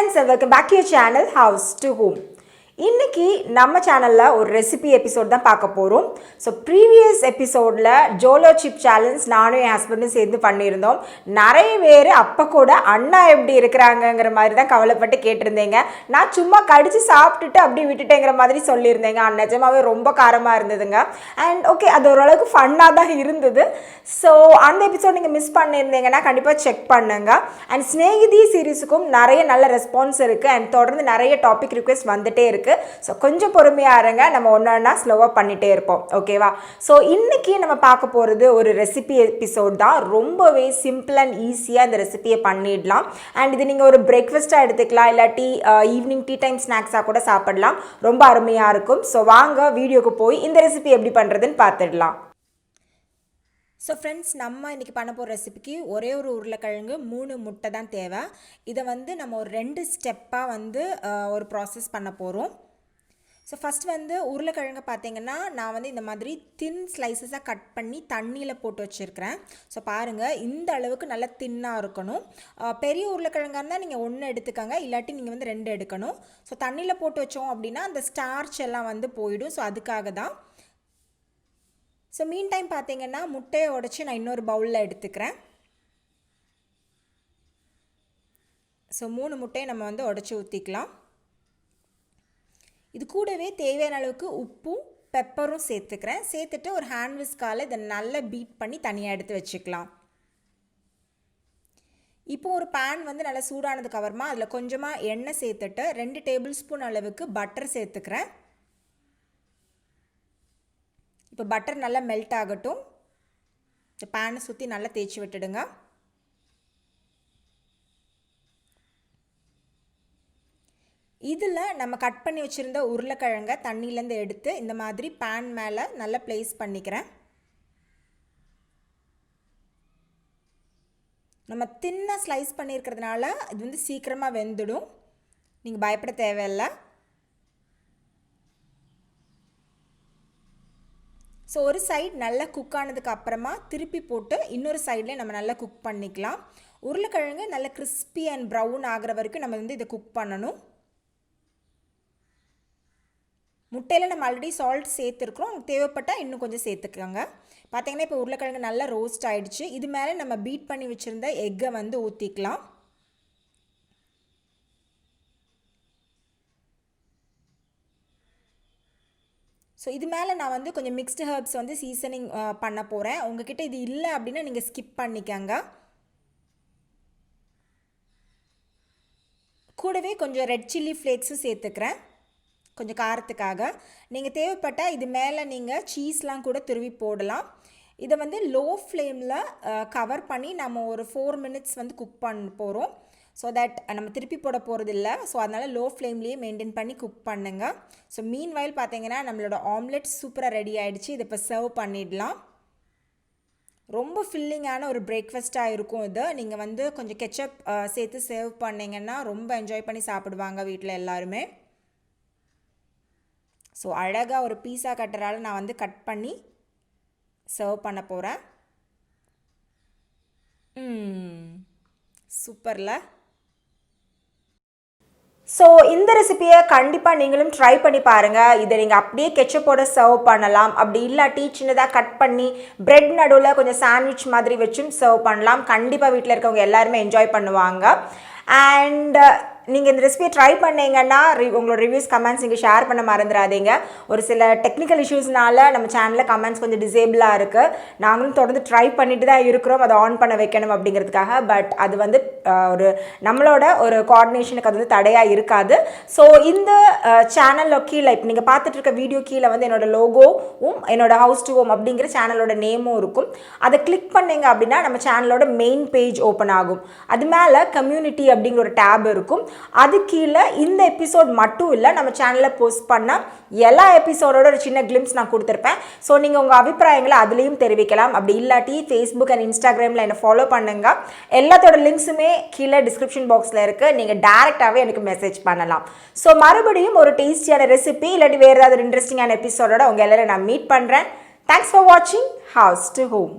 friends and welcome back to your channel House to Home. இன்னைக்கு நம்ம சேனல்ல ஒரு ரெசிபி எபிசோட் தான் பார்க்க போறோம். ஸோ ப்ரீவியஸ் எபிசோட்ல ஜோலோ சிப் சேலஞ்ச் நானும் என் ஹஸ்பண்டும் சேர்ந்து பண்ணியிருந்தோம். நிறைய பேர் அப்போ கூட அண்ணா எப்படி இருக்கிறாங்கங்கிற மாதிரி தான் கவலைப்பட்டு கேட்டிருந்தீங்க. நான் சும்மா கடிச்சு சாப்பிட்டுட்டு அப்படி விட்டுட்டேங்கிற மாதிரி சொல்லியிருந்தேங்க. நிஜமாவே ரொம்ப காரமாக இருந்ததுங்க. அண்ட் ஓகே, அது ஓரளவுக்கு ஃபன்னாக தான் இருந்தது. ஸோ அந்த எபிசோட் நீங்கள் மிஸ் பண்ணியிருந்தீங்கன்னா கண்டிப்பாக செக் பண்ணுங்க. அண்ட் ஸ்நேகிதி சீரீஸுக்கும் நிறைய நல்ல ரெஸ்பான்ஸ் இருக்குது. அண்ட் தொடர்ந்து நிறைய டாபிக் ரிக்வெஸ்ட் வந்துட்டே இருக்குது. ஸோ கொஞ்சம் பொறுமையாக இருங்க, நம்ம ஒன்றா ஸ்லோவாக பண்ணிகிட்டே இருப்போம். ஓகேவா? ஸோ இன்றைக்கி நம்ம பார்க்க போகிறது ஒரு ரெசிபி எபிசோட் தான். ரொம்பவே சிம்பிள் அண்ட் ஈஸியாக இந்த ரெசிபியை பண்ணிடலாம். அண்ட் இது நீங்கள் ஒரு பிரேக்ஃபாஸ்ட்டாக எடுத்துக்கலாம், இல்லாட்டி ஈவினிங் டீ டைம் ஸ்நாக்ஸாக கூட சாப்பிடலாம். ரொம்ப அருமையாக இருக்கும். ஸோ வாங்க வீடியோக்கு போய் இந்த ரெசிபி எப்படி பண்ணுறதுன்னு பார்த்துடலாம். ஸோ ஃப்ரெண்ட்ஸ், நம்ம இன்றைக்கி பண்ண போகிற ரெசிபிக்கு ஒரே ஒரு உருளைக்கிழங்கு 3 முட்டை தான் தேவை. இதை நம்ம ஒரு 2 ஸ்டெப்பாக ஒரு ப்ராசஸ் பண்ண போகிறோம். ஸோ ஃபஸ்ட் உருளைக்கிழங்கு பார்த்திங்கன்னா நான் இந்த மாதிரி தின் ஸ்லைசஸாக கட் பண்ணி தண்ணியில் போட்டு வச்சுருக்கிறேன். ஸோ பாருங்கள், இந்த அளவுக்கு நல்லா தின்னாக இருக்கணும். பெரிய உருளைக்கிழங்காக இருந்தால் நீங்கள் 1 எடுத்துக்கோங்க, இல்லாட்டி நீங்கள் 2 எடுக்கணும். ஸோ தண்ணியில் போட்டு வச்சோம் அப்படின்னா அந்த ஸ்டார்ச் எல்லாம் போயிடும். ஸோ அதுக்காக தான். ஸோ மீன் டைம் பார்த்தீங்கன்னா முட்டையை உடச்சி நான் இன்னொரு பவுலில் எடுத்துக்கிறேன். ஸோ 3 முட்டையை நம்ம உடச்சி ஊற்றிக்கலாம். இது கூடவே தேவையான அளவுக்கு உப்பும் பெப்பரும் சேர்த்துக்கிறேன். சேர்த்துட்டு ஒரு ஹேண்ட் விஸ்கால் இதை நல்லா பீட் பண்ணி தனியாக எடுத்து வச்சுக்கலாம். இப்போ ஒரு பேன் நல்லா சூடானதுக்கு அப்புறமா அதில் கொஞ்சமாக எண்ணெய் சேர்த்துட்டு 2 டேபிள் ஸ்பூன் அளவுக்கு பட்டர் சேர்த்துக்கிறேன். இப்போ பட்டர் நல்லா மெல்ட் ஆகட்டும். இந்த பேனை சுற்றி நல்லா தேய்ச்சி விட்டுடுங்க. இதில் நம்ம கட் பண்ணி வச்சுருந்த உருளைக்கிழங்கை தண்ணியிலேருந்து எடுத்து இந்த மாதிரி பேன் மேலே நல்லா ப்ளேஸ் பண்ணிக்கிறேன். நம்ம தின்னாக ஸ்லைஸ் பண்ணியிருக்கிறதுனால இது சீக்கிரமாக வெந்துடும். நீங்கள் பயப்பட தேவையில்லை. ஸோ ஒரு சைடு நல்லா குக் ஆனதுக்கு அப்புறமா திருப்பி போட்டு இன்னொரு சைட்லேயே நம்ம நல்லா குக் பண்ணிக்கலாம். உருளைக்கிழங்கு நல்லா கிறிஸ்பி அண்ட் ப்ரௌன் ஆகிற வரைக்கும் நம்ம இதை குக் பண்ணணும். முட்டையில் நம்ம ஆல்ரெடி சால்ட் சேர்த்துருக்குறோம். தேவைப்பட்டால் இன்னும் கொஞ்சம் சேர்த்துக்கோங்க. பார்த்திங்கன்னா இப்போ உருளைக்கிழங்கு நல்லா ரோஸ்ட் ஆகிடுச்சு. இது மேலே நம்ம பீட் பண்ணி வச்சுருந்த எக்கை ஊற்றிக்கலாம். ஸோ இது மேலே நான் கொஞ்சம் மிக்ஸ்டு ஹர்ப்ஸ் சீசனிங் பண்ண போகிறேன். உங்ககிட்ட இது இல்லை அப்படின்னா நீங்கள் ஸ்கிப் பண்ணிக்கங்க. கூடவே கொஞ்சம் ரெட் சில்லி ஃப்ளேக்ஸும் சேர்த்துக்கிறேன், கொஞ்சம் காரத்துக்காக. நீங்கள் தேவைப்பட்டால் இது மேலே நீங்கள் சீஸ்லாம் கூட துருவி போடலாம். இதை லோ ஃப்ளேமில் கவர் பண்ணி நம்ம ஒரு 4 மினிட்ஸ் குக் பண்ண போகிறோம். ஸோ தட் நம்ம திருப்பி போட போகிறது இல்லை. ஸோ அதனால் லோ ஃப்ளேம்லேயே மெயின்டைன் பண்ணி குக் பண்ணுங்க. ஸோ மீன் வயல் பார்த்தீங்கன்னா நம்மளோட ஆம்லெட் சூப்பராக ரெடி ஆகிடுச்சு. இதை இப்போ சர்வ் பண்ணிடலாம். ரொம்ப ஃபில்லிங்கான ஒரு பிரேக்ஃபாஸ்ட்டாக இருக்கும் இது. நீங்கள் கொஞ்சம் கெச்சப் சேர்த்து சர்வ் பண்ணிங்கன்னா ரொம்ப என்ஜாய் பண்ணி சாப்பிடுவாங்க வீட்டில் எல்லாருமே. ஸோ அழகாக ஒரு பீஸா கட்டரால் நான் கட் பண்ணி சர்வ் பண்ண போகிறேன். சூப்பரில். ஸோ இந்த ரெசிபியை கண்டிப்பாக நீங்களும் ட்ரை பண்ணி பாருங்கள். இதை நீங்கள் அப்படியே கெச்சப்போட சர்வ் பண்ணலாம். அப்படி இல்லாட்டி சின்னதாக கட் பண்ணி பிரெட் நடுவில் கொஞ்சம் சாண்ட்விச் மாதிரி வச்சும் சர்வ் பண்ணலாம். கண்டிப்பாக வீட்டில் இருக்கவங்க எல்லாருமே என்ஜாய் பண்ணுவாங்க. அண்ட் நீங்கள் இந்த ரெசிபியை ட்ரை பண்ணிங்கன்னா உங்களோட ரிவ்யூஸ் கமெண்ட்ஸ் நீங்கள் ஷேர் பண்ண மறந்துடாதீங்க. ஒரு சில டெக்னிக்கல் இஷ்யூஸ்னால நம்ம சேனலில் கமெண்ட்ஸ் கொஞ்சம் டிசேபிளாக இருக்குது. நாங்களும் தொடர்ந்து ட்ரை பண்ணிட்டு தான் இருக்கிறோம், அதை ஆன் பண்ண வைக்கணும் அப்படிங்கிறதுக்காக. பட் அது ஒரு நம்மளோட ஒரு கோஆர்டினேஷனுக்கு அது தடையாக இருக்காது. ஸோ இந்த சேனலில் கீழே இப்போ நீங்கள் பார்த்துட்டு இருக்க வீடியோ கீழே என்னோட லோகோவும் என்னோட ஹவுஸ் டு ஹோம் அப்படிங்கிற சேனலோட நேமும் இருக்கும். அதை கிளிக் பண்ணிங்க அப்படின்னா நம்ம சேனலோட மெயின் பேஜ் ஓப்பன் ஆகும். அது மேலே கம்யூனிட்டி அப்படிங்கிற ஒரு டேப் இருக்கும். அது கீழே இந்த எபிசோட் மட்டும் இல்லை, நம்ம சேனலில் போஸ்ட் பண்ண எல்லா எபிசோடோட ஒரு சின்ன கிளிம்ஸ் நான் கொடுத்துருப்பேன். ஸோ நீங்கள் உங்கள் அபிப்பிராயங்களை அதுலேயும் தெரிவிக்கலாம். அப்படி இல்லாட்டி ஃபேஸ்புக் அண்ட் இன்ஸ்டாகிராமில் என்னை ஃபாலோ பண்ணுங்க. எல்லாத்தோட லிங்க்ஸுமே கீழே டிஸ்கிரிப்ஷன் பாக்ஸில் இருக்குது. நீங்கள் டேரெக்டாகவே எனக்கு மெசேஜ் பண்ணலாம். ஸோ மறுபடியும் ஒரு டேஸ்டியான ரெசிபி இல்லாட்டி வேறு ஏதாவது இன்ட்ரெஸ்டிங்கான எபிசோடோட உங்கள் எல்லாரும் நான் மீட் பண்ணுறேன். தேங்க்ஸ் ஃபார் வாட்சிங் ஹவுஸ் டு ஹோம்.